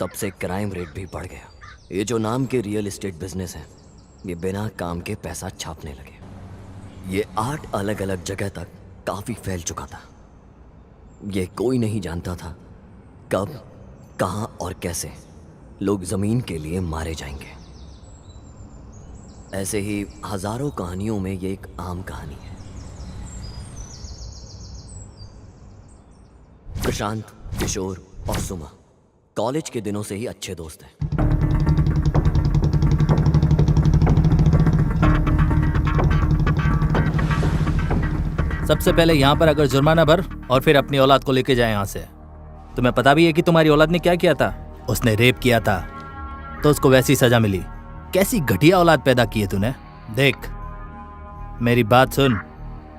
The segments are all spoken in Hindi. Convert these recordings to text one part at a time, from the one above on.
तब से क्राइम रेट भी बढ़ गया। ये जो नाम के रियल एस्टेट बिजनेस हैं, ये बिना काम के पैसा छापने लगे। ये 8 अलग अलग जगह तक काफी फैल चुका था। ये कोई नहीं जानता था कब, कहां और कैसे लोग जमीन के लिए मारे जाएंगे। ऐसे ही हजारों कहानियों में ये एक आम कहानी है। प्रशांत, किशोर और सुमा कॉलेज के दिनों से ही अच्छे दोस्त हैं। सबसे पहले यहाँ पर अगर जुर्माना भर और फिर अपनी औलाद को लेके जाए यहाँ से। तुम्हें पता भी है कि तुम्हारी औलाद ने क्या किया था? उसने रेप किया था, तो उसको वैसी सजा मिली। कैसी घटिया औलाद पैदा की है तूने। देख, मेरी बात सुन,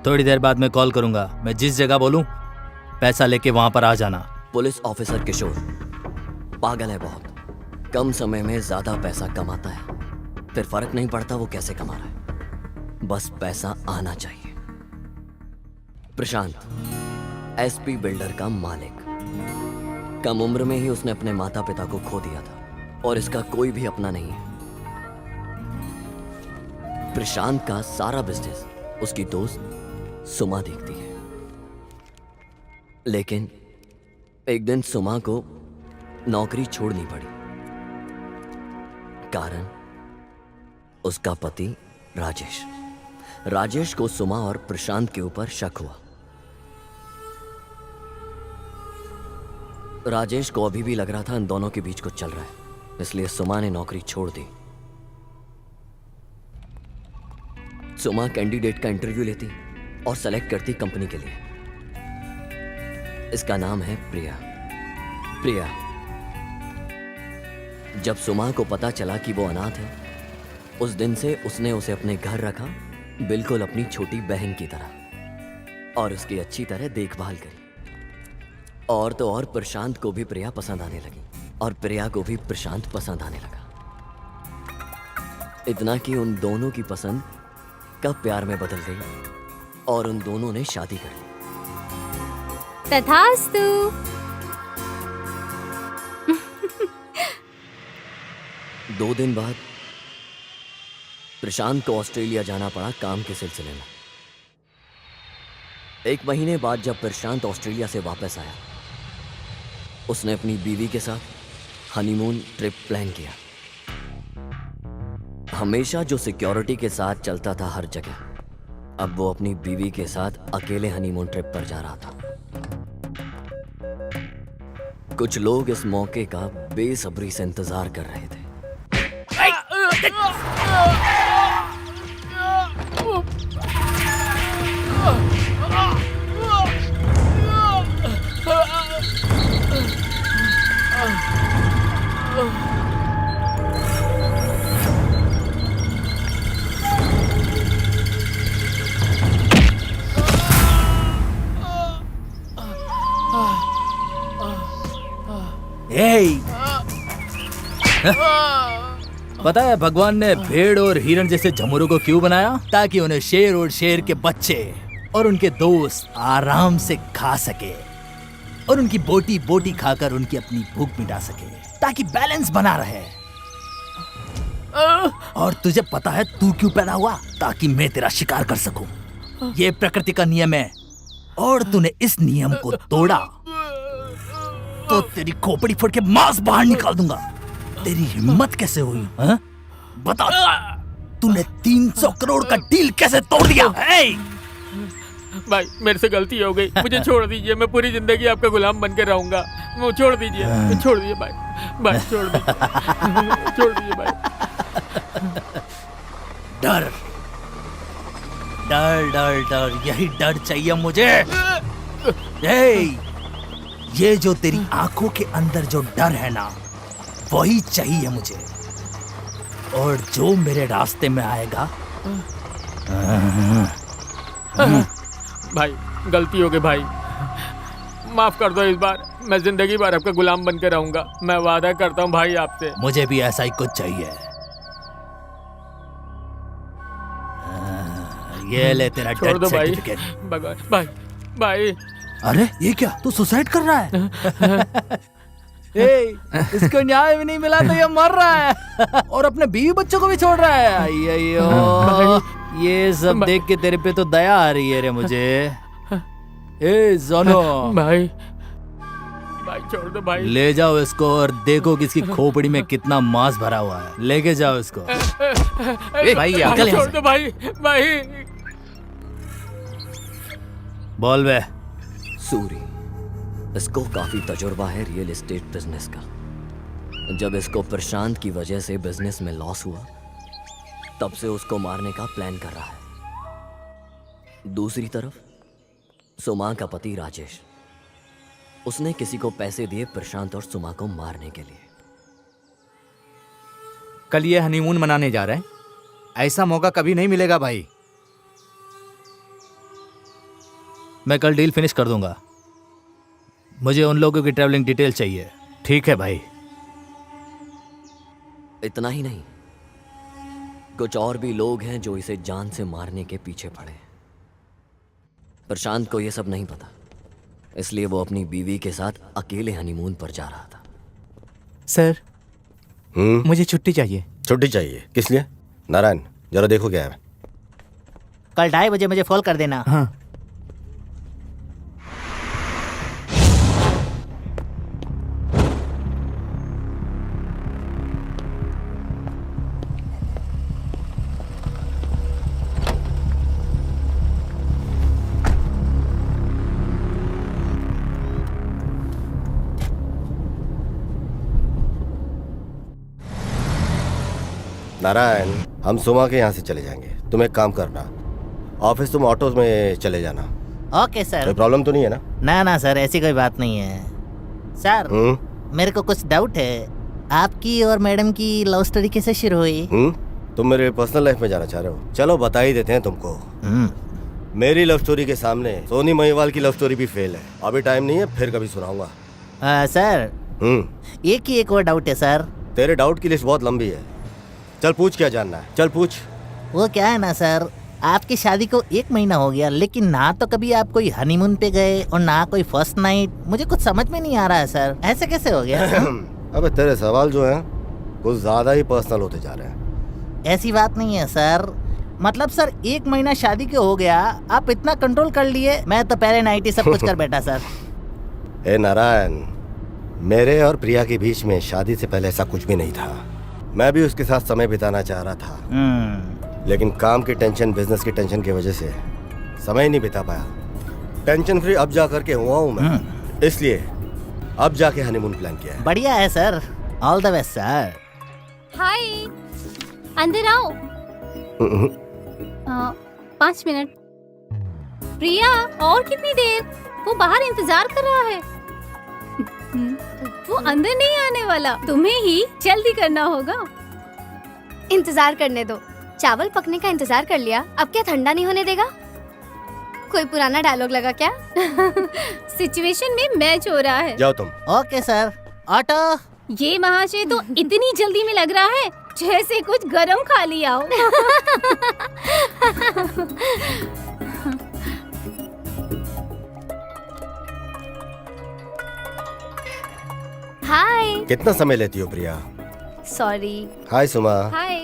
थोड़ी देर बाद मैं कॉल करूंगा। मैं जिस जगह बोलूं पैसा लेके वहां पर आ जाना। पुलिस ऑफिसर किशोर पागल है बहुत। कम समय में ज्यादा पैसा कमाता है, फिर फर्क नहीं पड़ता वो कैसे कमा रहा है, बस पैसा आना चाहिए। प्रशांत एसपी बिल्डर का मालिक। कम उम्र में ही उसने अपने माता पिता को खो दिया था और इसका कोई भी अपना नहीं है। प्रशांत का सारा बिजनेस उसकी दोस्त सुमा देखती है। लेकिन एक दिन सुमा को नौकरी छोड़नी पड़ी। कारण उसका पति राजेश को सुमा और प्रशांत के ऊपर शक हुआ। राजेश को अभी भी लग रहा था इन दोनों के बीच कुछ चल रहा है, इसलिए सुमा ने नौकरी छोड़ दी। सुमा कैंडिडेट का इंटरव्यू लेती और सेलेक्ट करती कंपनी के लिए। इसका नाम है प्रिया। जब सुमा को पता चला कि वो अनाथ है, उस दिन से उसने उसे अपने घर रखा, बिल्कुल अपनी छोटी बहन की तरह, और उसकी अच्छी तरह देखभाल करी। और तो और प्रशांत को भी प्रिया पसंद आने लगी और प्रिया को भी प्रशांत पसंद आने लगा। इतना कि उन दोनों की पसंद कब प्यार में बदल गई और उन दोनों ने शादी कर ली। तथास्तु। 2 दिन बाद प्रशांत को ऑस्ट्रेलिया जाना पड़ा काम के सिलसिले में। 1 महीने बाद जब प्रशांत ऑस्ट्रेलिया से वापस आया, उसने अपनी बीवी के साथ हनीमून ट्रिप प्लान किया। हमेशा जो सिक्योरिटी के साथ चलता था हर जगह, अब वो अपनी बीवी के साथ अकेले हनीमून ट्रिप पर जा रहा था। कुछ लोग इस मौके का बेसब्री से इंतजार कर रहे थे। पता है भगवान ने भेड़ और हिरण जैसे झमुरों को क्यों बनाया? ताकि उन्हें शेर और शेर के बच्चे और उनके दोस्त आराम से खा सके और उनकी बोटी बोटी खाकर उनकी अपनी भूख मिटा सके, ताकि बैलेंस बना रहे। और तुझे पता है तू क्यों पैदा हुआ? ताकि मैं तेरा शिकार कर सकूं। ये प्रकृति का नियम है, और तूने इस नियम को तोड़ा तो तेरी खोपड़ी फोड़ के मांस बाहर निकाल दूंगा। तेरी हिम्मत कैसे हुई? हा? बता, तूने 300 करोड़ का डील कैसे तोड़ दिया? भाई मेरे से गलती हो गई, मुझे छोड़ दीजिए। मैं पूरी जिंदगी आपका गुलाम बन के रहूंगा। मुझे छोड़ दीजिए, छोड़ दीजिए भाई, छोड़ दीजिए, छोड़ दीजिए भाई। डर डर डर डर, यही डर चाहिए मुझे। ये जो तेरी आंखों के अंदर जो डर है ना, वही चाहिए मुझे। और जो मेरे रास्ते में आएगा, भाई गलती हो गई भाई, माफ कर दो। इस बार मैं जिंदगी भर आपका गुलाम बन के रहूंगा। मैं वादा करता हूँ भाई आपसे। मुझे भी ऐसा ही कुछ चाहिए। ये ले तेरा डेथ सर्टिफिकेट। भाई भाई। अरे ये क्या, तू सुसाइड कर रहा है? ए, इसको न्याय भी नहीं मिला तो ये मर रहा है और अपने बीवी बच्चों को भी छोड़ रहा है। अय्यो, ये सब देख के तेरे पे तो दया आ रही है रे मुझे। ए जोनो, भाई भाई छोड़ दो भाई। ले जाओ इसको और देखो कि इसकी खोपड़ी में कितना मांस भरा हुआ है। लेके जाओ इसको। भाई छोड़ दो भाई। भाई बोल बे। सूरी, इसको काफी तजुर्बा है रियल एस्टेट बिजनेस का। जब इसको प्रशांत की वजह से बिजनेस में लॉस हुआ, तब से उसको मारने का प्लान कर रहा है। दूसरी तरफ सुमा का पति राजेश, उसने किसी को पैसे दिए प्रशांत और सुमा को मारने के लिए। कल ये हनीमून मनाने जा रहे हैं, ऐसा मौका कभी नहीं मिलेगा भाई। मैं कल डील फिनिश कर दूंगा। मुझे उन लोगों की ट्रैवलिंग डिटेल चाहिए। ठीक है भाई। इतना ही नहीं, कुछ और भी लोग हैं जो इसे जान से मारने के पीछे पड़े हैं। प्रशांत को यह सब नहीं पता, इसलिए वो अपनी बीवी के साथ अकेले हनीमून पर जा रहा था। सर, मुझे छुट्टी चाहिए। छुट्टी चाहिए? किस लिए? नारायण, जरा देखो क्या है। कल 2:30 बजे मुझे फोन कर देना। हाँ। नारायण, हम सुमा के यहाँ से चले जाएंगे। तुम एक काम करना, ऑफिस तुम ऑटो में चले जाना। Okay sir. कोई प्रॉब्लम तो नहीं है ना? ना ना सर, ऐसी कोई बात नहीं है। सर, मेरे को कुछ डाउट है। आपकी और मैडम की लव स्टोरी कैसे शुरू हुई? तुम मेरे पर्सनल लाइफ में जाना चाह रहे हो? चलो बता ही देते हैं तुमको। मेरी लव स्टोरी के सामने सोनी महिवाल की लव स्टोरी भी फेल है। अभी टाइम नहीं है, फिर कभी सुनाऊंगा। सर, एक ही एक और डाउट है सर। तेरे डाउट की लिस्ट बहुत लंबी है। चल पूछ, क्या जानना है? चल पूछ। वो क्या है ना सर, आपकी शादी को 1 महीना हो गया, लेकिन ना तो कभी आप कोई हनीमून पे गए और ना कोई फर्स्ट नाइट। मुझे कुछ समझ में नहीं आ रहा है सर, ऐसे कैसे हो गया? अबे तेरे सवाल जो हैं कुछ ज्यादा ही पर्सनल होते जा रहे हैं। ऐसी बात नहीं है सर। मतलब सर, 1 महीना शादी के हो गया, आप इतना कंट्रोल कर लिए। मैं तो पहले नाइट ही सब कुछ कर बैठा सर। ए नारायण, मेरे और प्रिया के बीच में शादी से पहले ऐसा कुछ भी नहीं था। मैं भी उसके साथ समय बिताना चाह रहा था, लेकिन काम की टेंशन, बिजनेस की टेंशन की वजह से समय नहीं बिता पाया। टेंशन फ्री अब जा करके हुआ हूँ मैं, इसलिए अब जाके हनीमून प्लान किया है। बढ़िया है sir, all the best sir. Hi, अंदर आओ। 5 मिनट। प्रिया, और कितनी देर? वो बाहर इंतजार कर रहा है। वो अंदर नहीं आने वाला, तुम्हें ही जल्दी करना होगा। इंतजार करने दो। चावल पकने का इंतजार कर लिया, अब क्या ठंडा नहीं होने देगा? कोई पुराना डायलॉग लगा क्या? सिचुएशन में मैच हो रहा है। जाओ तुम। Okay sir. ऑटो। ये महाशय तो इतनी जल्दी में लग रहा है जैसे कुछ गरम खा लिया हो। हाय। कितना समय लेती हो प्रिया? सॉरी। हाय सुमा। हाय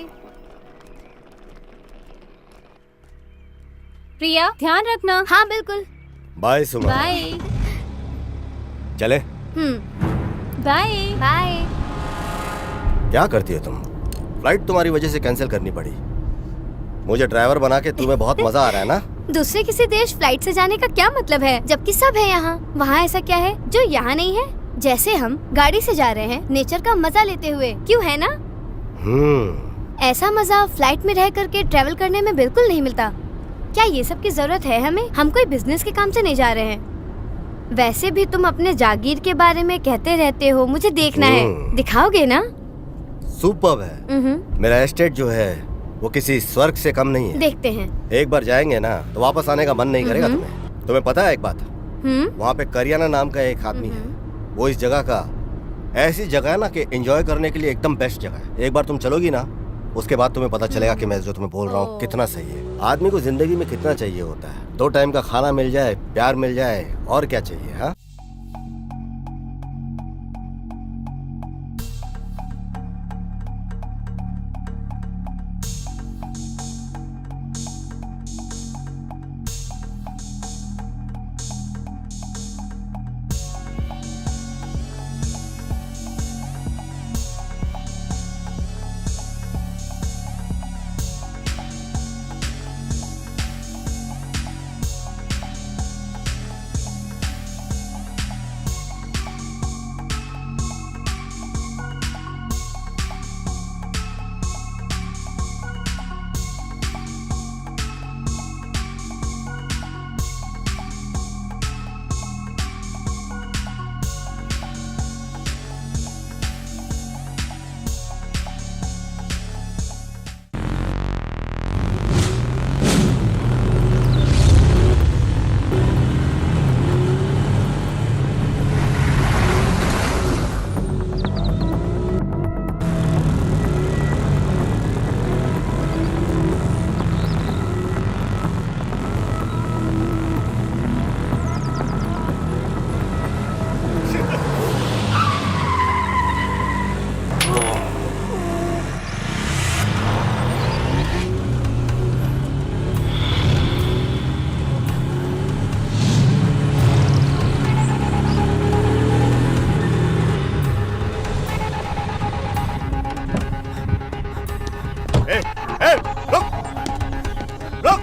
प्रिया, ध्यान रखना। हाँ बिल्कुल। बाय सुमा। बाय। चले। Bye bye. क्या करती हो तुम? फ्लाइट तुम्हारी वजह से कैंसिल करनी पड़ी। मुझे ड्राइवर बना के तुम्हें बहुत मजा आ रहा है ना? दूसरे किसी देश फ्लाइट से जाने का क्या मतलब है, जबकि सब है यहाँ। वहाँ ऐसा क्या है जो यहाँ नहीं है? जैसे हम गाड़ी से जा रहे हैं, नेचर का मजा लेते हुए, क्यों है ना? ऐसा मजा फ्लाइट में रह करके ट्रेवल करने में बिल्कुल नहीं मिलता। क्या ये सब की जरूरत है हमें? हम कोई बिजनेस के काम से नहीं जा रहे हैं। वैसे भी तुम अपने जागीर के बारे में कहते रहते हो, मुझे देखना है। दिखाओगे ना? सुपर्ब है। मेरा एस्टेट जो है वो किसी स्वर्ग से कम नहीं है। देखते हैं। एक बार जाएंगे ना तो वापस आने का मन नहीं करेगा तुम्हें। तुम्हें पता है एक बात, वहाँ पे करियाना नाम का एक आदमी है। वो इस जगह का ऐसी जगह है ना कि एंजॉय करने के लिए एकदम बेस्ट जगह है। एक बार तुम चलोगी ना, उसके बाद तुम्हें पता चलेगा कि मैं जो तुम्हें बोल रहा हूँ कितना सही है। आदमी को जिंदगी में कितना चाहिए होता है? 2 टाइम का खाना मिल जाए, प्यार मिल जाए, और क्या चाहिए? हाँ, रुक रुक रुक।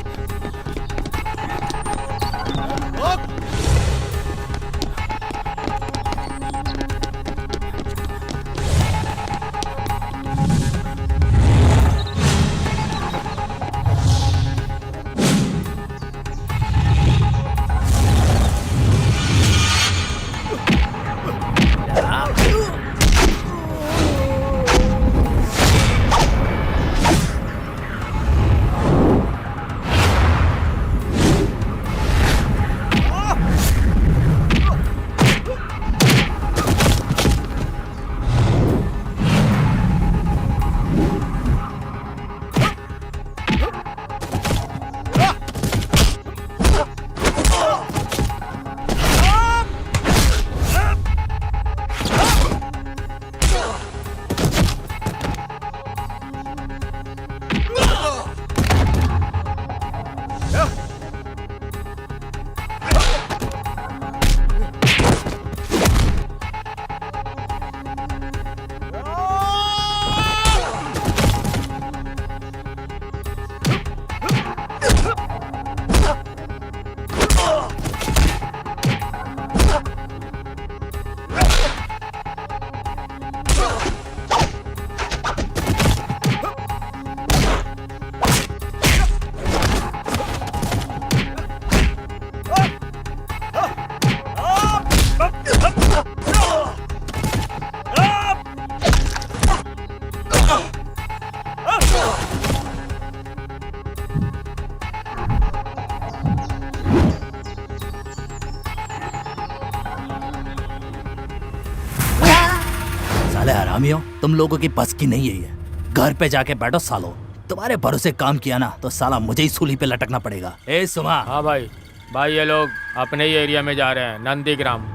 साले हरामियों, तुम लोगों की बस की नहीं है ये। घर पे जाके बैठो सालो। तुम्हारे भरोसे काम किया ना तो साला मुझे ही सूली पे लटकना पड़ेगा। ए सुमा। हाँ भाई, भाई ये लोग अपने ही एरिया में जा रहे हैं, नंदीग्राम।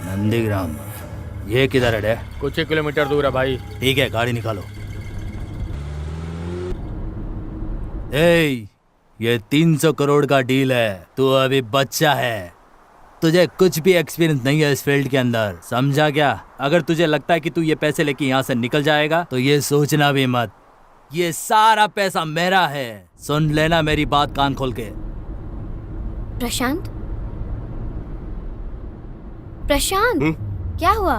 नंदीग्राम, ये किधर है? कुछ ही किलोमीटर दूर है भाई। ठीक है, गाड़ी निकालो। ए, ये 300 करोड़ का डील है। तू अभी बच्चा है, तुझे कुछ भी एक्सपीरियंस नहीं है इस फील्ड के अंदर, समझा क्या? अगर तुझे लगता है कि तू ये पैसे लेके यहाँ से निकल जाएगा तो ये सोचना भी मत, ये सारा पैसा मेरा है। सुन लेना मेरी बात कान खोल के। प्रशांत, प्रशांत, क्या हुआ?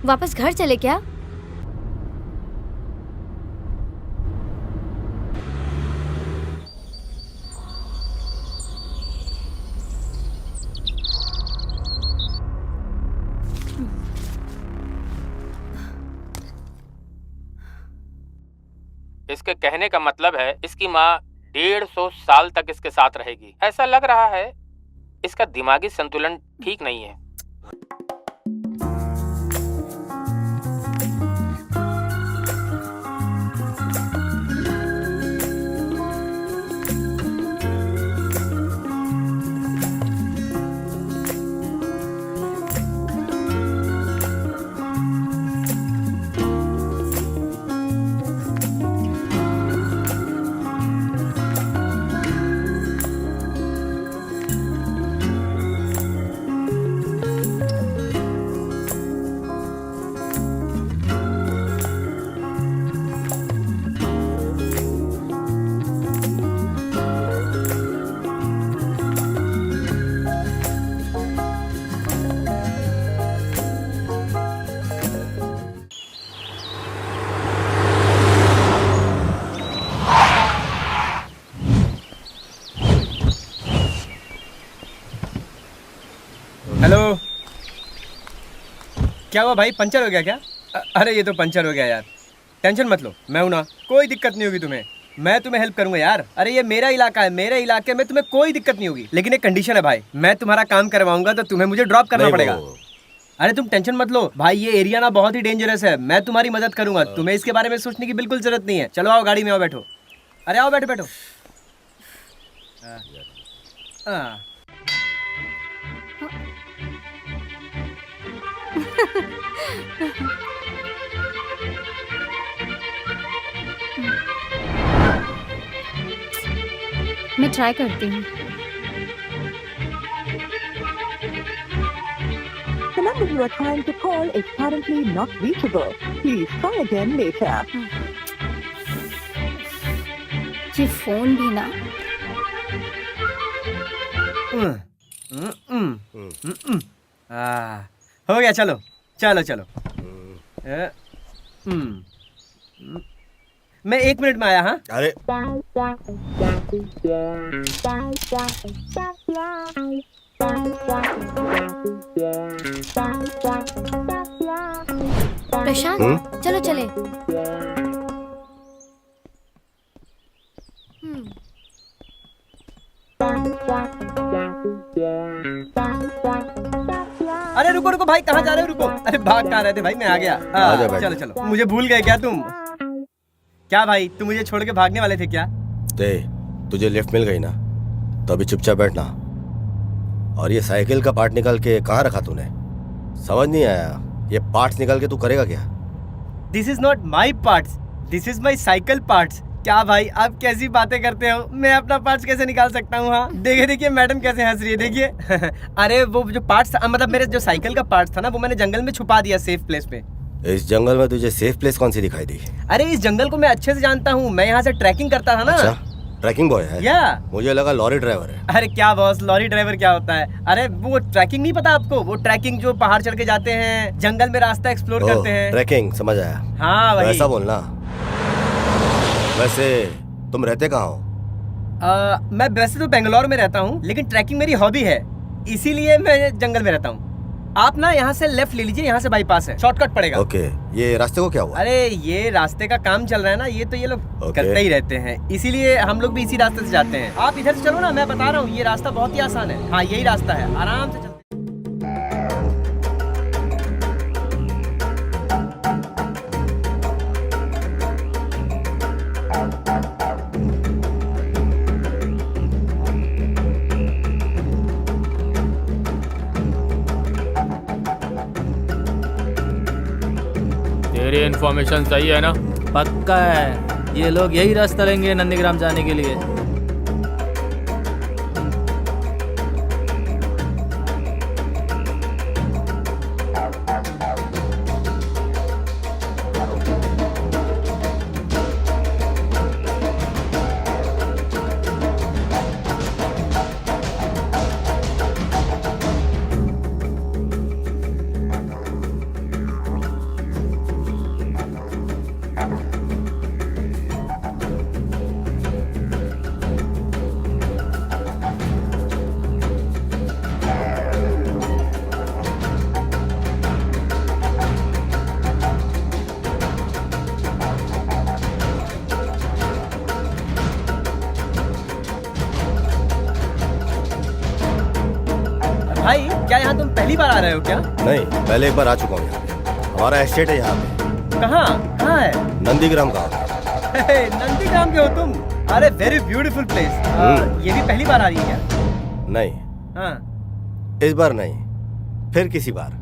वापस घर चले क्या? इसके कहने का मतलब है इसकी माँ 150 साल तक इसके साथ रहेगी। ऐसा लग रहा है इसका दिमागी संतुलन ठीक नहीं है। हेलो, क्या हुआ भाई? पंचर हो गया क्या? अरे ये तो पंचर हो गया यार। टेंशन मत लो, मैं हूं ना, कोई दिक्कत नहीं होगी तुम्हें। मैं तुम्हें हेल्प करूंगा यार। अरे ये मेरा इलाका है, मेरे इलाके में तुम्हें कोई दिक्कत नहीं होगी। लेकिन एक कंडीशन है भाई, मैं तुम्हारा काम करवाऊंगा तो तुम्हें मुझे ड्रॉप करना पड़ेगा। अरे तुम टेंशन मत लो भाई, ये एरिया ना बहुत ही डेंजरस है। मैं तुम्हारी मदद करूंगा, तुम्हें इसके बारे में सोचने की बिल्कुल जरूरत नहीं है। चलो आओ, गाड़ी में आओ, बैठो। अरे आओ, बैठो बैठो। हाँ मैं ट्राई करती हूँ। The number you are trying to call is currently not reachable. Please try again later. ये फोन भी ना। हो गया, चलो चलो चलो। मैं 1 मिनट में आया। हाँ अरे प्रशांत चलो चले। अरे रुको रुको भाई, कहाँ जा रहे हो? रुको, अरे भाग कहाँ रहे थे भाई? मैं आ गया। आ जा बैठ। चलो चलो। मुझे भूल गए क्या तुम? क्या भाई, तुम मुझे छोड़ के भागने वाले थे क्या? दे, तुझे लिफ्ट मिल गई ना, तो अभी चुपचाप बैठना। और ये साइकिल का पार्ट निकाल के कहाँ रखा तूने? समझ नहीं आया, ये पार्ट्स निकाल के तू करेगा क्या? This is not my parts, this is my cycle parts. क्या भाई, आप कैसी बातें करते हो? मैं अपना पार्ट्स कैसे निकाल सकता हूँ? हाँ देखिए देखिए, मैडम कैसे हंस रही है, देखिए। अरे वो जो पार्ट्स, मतलब मेरे जो साइकिल का पार्ट्स था ना, वो मैंने जंगल में छुपा दिया सेफ प्लेस पे। इस जंगल में तुझे सेफ प्लेस कौन सी दिखाई दी? अरे इस जंगल को मैं अच्छे से जानता हूँ, मैं यहाँ से ट्रैकिंग करता था ना। अच्छा, ट्रैकिंग बॉय है? या मुझे लगा लॉरी ड्राइवर है। अरे क्या बॉस, लॉरी ड्राइवर क्या होता है? अरे वो ट्रैकिंग नहीं पता आपको? वो ट्रैकिंग जो पहाड़ चढ़ के जाते हैं, जंगल में रास्ता एक्सप्लोर करते हैं। ट्रैकिंग, समझ आया। हाँ वही। ऐसा बोलना। वैसे तुम रहते कहाँ हो? मैं वैसे तो बेंगलोर में रहता हूँ, लेकिन ट्रैकिंग मेरी हॉबी है, इसीलिए मैं जंगल में रहता हूँ। आप ना यहाँ से लेफ्ट ले लीजिए, यहाँ से बाईपास है, शॉर्टकट पड़ेगा। ओके, ये रास्ते को क्या हुआ? अरे ये रास्ते का काम चल रहा है ना, ये तो ये लोग करते ही रहते हैं, इसीलिए हम लोग भी इसी रास्ते से जाते हैं। आप इधर से चलो ना, मैं बता रहा हूँ, ये रास्ता बहुत ही आसान है। हाँ यही रास्ता है, आराम से चलते। तेरी इन्फॉर्मेशन सही है ना? पक्का है, ये लोग यही रास्ता लेंगे नंदीग्राम जाने के लिए। भाई क्या यहाँ तुम पहली बार आ रहे हो क्या? नहीं, पहले एक बार आ चुका हूँ यहाँ पे। हमारा एस्टेट है यहाँ पे। कहाँ कहाँ है? नंदीग्राम का। नंदीग्राम के हो तुम? अरे वेरी ब्यूटीफुल प्लेस। ये भी पहली बार आ रही है क्या? नहीं, हाँ इस बार नहीं, फिर किसी बार।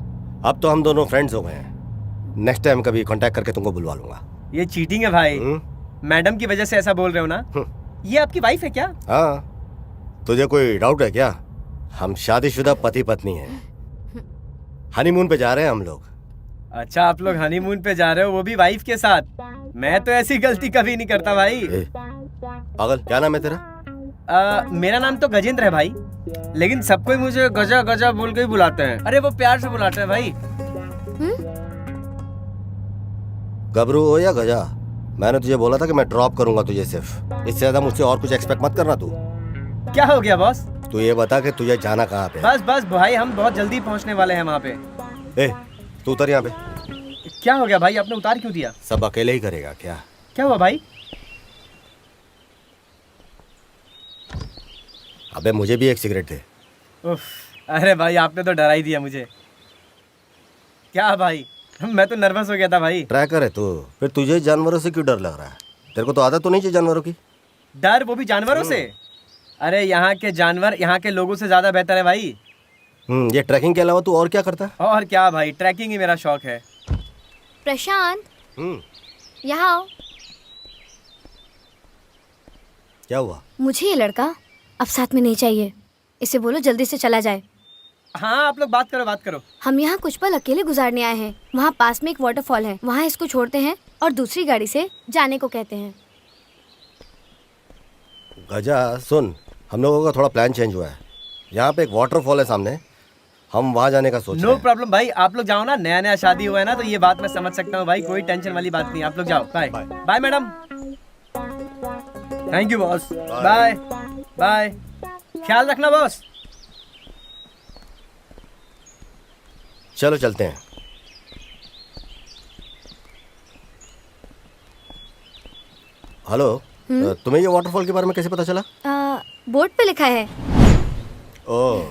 अब तो हम दोनों फ्रेंड्स हो गए हैं। नेक्स्ट टाइम कभी कांटेक्ट करके तुमको बुलवा लूंगा। ये चीटिंग है भाई। मैडम की वजह से ऐसा बोल रहे हो ना? ये आपकी वाइफ है क्या? हाँ, तुझे कोई डाउट है क्या? हम शादीशुदा पति पत्नी हैं। हनीमून पे जा रहे हैं हम लोग। अच्छा, आप लोग हनीमून पे जा रहे हो, वो भी वाइफ के साथ? मैं तो ऐसी गलती कभी नहीं करता भाई। पागल, क्या नाम है तेरा? मेरा नाम तो गजेंद्र है भाई, लेकिन सब कोई मुझे गजा गजा बोल के ही बुलाते हैं। अरे वो प्यार से बुलाते हैं भाई। गबरू हो या गजा, मैंने तुझे बोला था कि मैं ड्रॉप करूंगा तुझे सिर्फ। इससे ज्यादा मुझसे और कुछ एक्सपेक्ट मत करना तू। क्या हो गया बॉस? तू ये बता कि तुझे जाना कहाँ पे? बस बस भाई, हम बहुत जल्दी पहुंचने वाले हैं वहाँ पे। ए, तू उतर यहाँ पे। क्या हो गया भाई, आपने उतार क्यों दिया? सब अकेले ही करेगा क्या? क्या हुआ भाई? अबे मुझे भी एक सिगरेट दे। उफ, अरे भाई आपने तो डरा ही दिया मुझे। क्या भाई, मैं तो नर्वस हो गया था भाई। ट्रैकर है तू, फिर तुझे जानवरों से क्यों डर लग रहा है? तेरे को तो आदत तो नहीं चाहिए जानवरों की? डर, वो भी जानवरों से? अरे यहाँ के जानवर यहाँ के लोगों से ज्यादा बेहतर है भाई। ये ट्रैकिंग के अलावा तू और क्या करता है? और क्या भाई, ट्रैकिंग ही मेरा शौक है। प्रशांत यहाँ आओ। क्या हुआ? मुझे ये लड़का अब साथ में नहीं चाहिए, इसे बोलो जल्दी से चला जाए। हाँ आप लोग बात करो बात करो। हम यहाँ कुछ पल अकेले गुजारने आए हैं। वहाँ पास में एक वाटरफॉल है, वहाँ इसको छोड़ते हैं और दूसरी गाड़ी से जाने को कहते हैं। गजा सुन, हम लोगों का थोड़ा प्लान चेंज हुआ है। यहाँ पे एक वाटरफॉल है सामने, हम वहाँ जाने का सोच रहे नो हैं। प्रॉब्लम भाई, आप लोग जाओ ना, नया नया शादी हुआ है ना, तो ये बात मैं समझ सकता हूँ भाई, कोई टेंशन वाली बात नहीं, आप लोग जाओ। Bye bye madam, thank you boss, bye bye, ख्याल रखना बॉस। चलो चलते हैं। हेलो, तुम्हें ये वाटरफॉल के बारे में कैसे पता चला? बोर्ड पे लिखा है। ओह